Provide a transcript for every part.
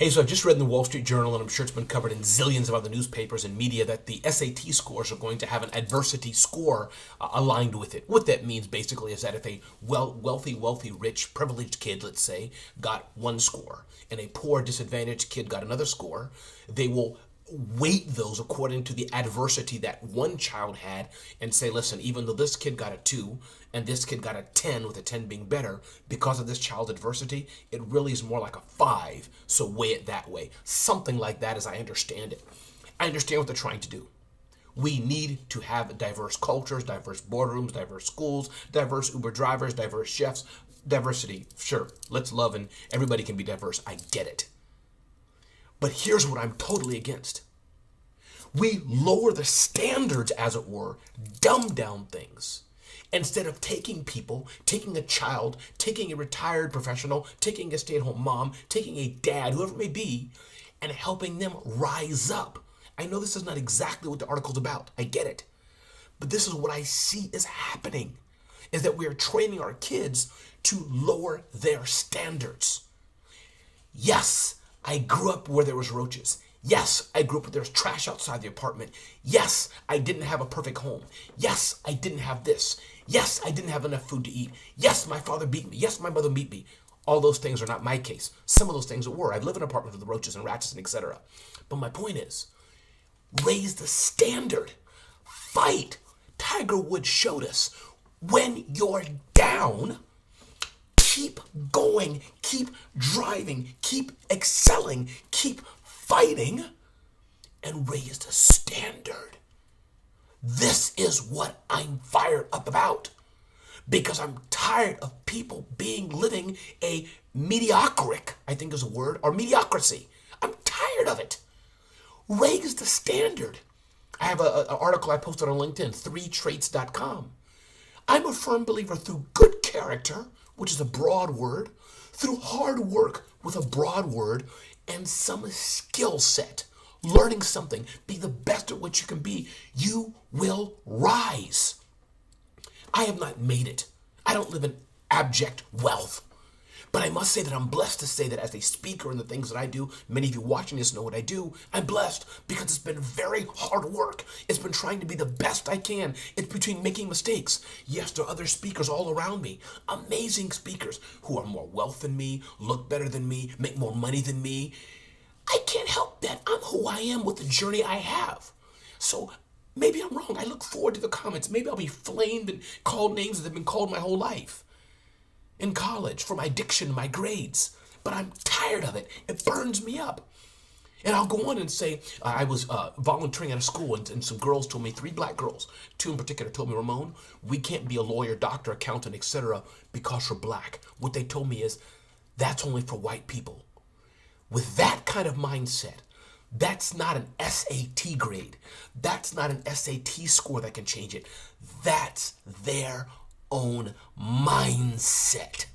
Hey, so I've just read in the Wall Street Journal, and I'm sure it's been covered in zillions of other newspapers and media, that the SAT scores are going to have an adversity score aligned with it. What that means basically is that if a wealthy, rich, privileged kid, let's say, got one score, and a poor, disadvantaged kid got another score, they will weight those according to the adversity that one child had and say, listen, even though this kid got a 2 and this kid got a 10, with a 10 being better, because of this child's adversity, it really is more like a 5, so weigh it that way. Something like that, as I understand it. I understand what they're trying to do. We need to have diverse cultures, diverse boardrooms, diverse schools, diverse Uber drivers, diverse chefs. Diversity, sure, let's love, and everybody can be diverse. I get it. But here's what I'm totally against. We lower the standards, as it were, dumb down things. Instead of taking people, taking a child, taking a retired professional, taking a stay-at-home mom, taking a dad, whoever it may be, and helping them rise up. I know this is not exactly what the article's about. I get it. But this is what I see is happening, is that we are training our kids to lower their standards. Yes, I grew up where there was roaches. Yes, I grew up where there was trash outside the apartment. Yes, I didn't have a perfect home. Yes, I didn't have this. Yes, I didn't have enough food to eat. Yes, my father beat me. Yes, my mother beat me. All those things are not my case. Some of those things were. I live in an apartment with roaches and rats and etc. But my point is, raise the standard. Fight. Tiger Woods showed us, when you're down, keep going, keep driving, keep excelling, keep fighting, and raise the standard. This is what I'm fired up about, because I'm tired of people living a mediocric, I think is a word, or mediocrity. I'm tired of it. Raise the standard. I have an article I posted on LinkedIn, 3traits.com. I'm a firm believer through good character, which is a broad word, through hard work with a broad word, and some skill set, learning something, be the best at what you can be, you will rise. I have not made it. I don't live in abject wealth. But I must say that I'm blessed to say that as a speaker and the things that I do, many of you watching this know what I do. I'm blessed because it's been very hard work. It's been trying to be the best I can. It's between making mistakes. Yes, there are other speakers all around me, amazing speakers who are more wealth than me, look better than me, make more money than me. I can't help that. I'm who I am with the journey I have. So maybe I'm wrong. I look forward to the comments. Maybe I'll be flamed and called names that have been called my whole life in college for my diction, my grades. But I'm tired of it. It burns me up. And I'll go on and say, I was volunteering at a school, and some girls told me, 3 black girls, 2 in particular, told me, Ramon, we can't be a lawyer, doctor, accountant, etc. because we're black. What they told me is, that's only for white people. With that kind of mindset, that's not an SAT grade. That's not an SAT score that can change it. That's their own mindset.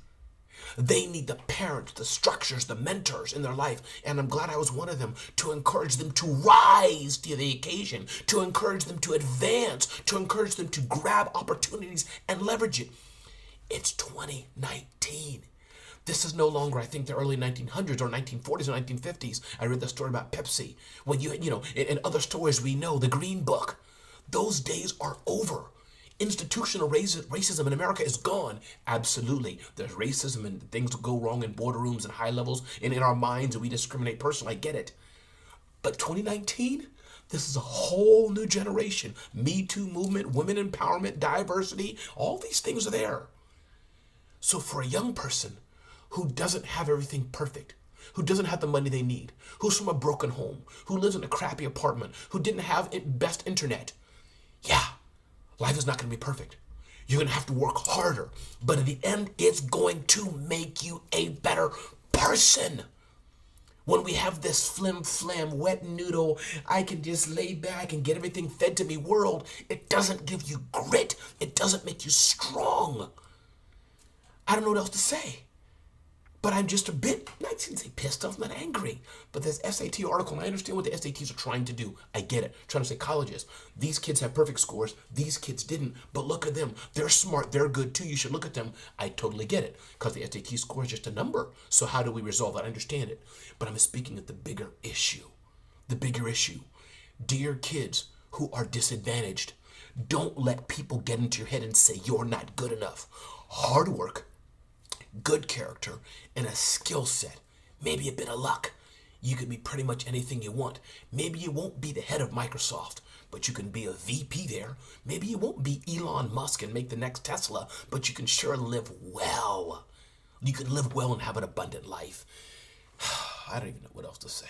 They need the parents, the structures, the mentors in their life, and I'm glad I was one of them, to encourage them to rise to the occasion, to encourage them to advance, to encourage them to grab opportunities and leverage it. It's 2019. This is no longer, I think, the early 1900s or 1940s or 1950s. I read the story about Pepsi. When in other stories we know, the Green Book. Those days are over. Institutional racism in America is gone. Absolutely. There's racism and things go wrong in boardrooms and high levels and in our minds, and we discriminate personally. I get it. But 2019, this is a whole new generation. Me Too movement, women empowerment, diversity, all these things are there. So for a young person who doesn't have everything perfect, who doesn't have the money they need, who's from a broken home, who lives in a crappy apartment, who didn't have best internet, yeah, life is not going to be perfect. You're going to have to work harder. But in the end, it's going to make you a better person. When we have this flim-flam, wet noodle, I can just lay back and get everything fed to me world, it doesn't give you grit. It doesn't make you strong. I don't know what else to say. But I'm just a bit, I didn't say pissed off, I'm not angry. But this SAT article, and I understand what the SATs are trying to do. I get it. Trying to say colleges. These kids have perfect scores. These kids didn't. But look at them. They're smart. They're good too. You should look at them. I totally get it. Because the SAT score is just a number. So how do we resolve that? I understand it. But I'm speaking of the bigger issue. The bigger issue. Dear kids who are disadvantaged, don't let people get into your head and say you're not good enough. Hard work, good character, and a skill set, maybe a bit of luck. You can be pretty much anything you want. Maybe you won't be the head of Microsoft, but you can be a VP there. Maybe you won't be Elon Musk and make the next Tesla, but you can sure live well. You can live well and have an abundant life. I don't even know what else to say.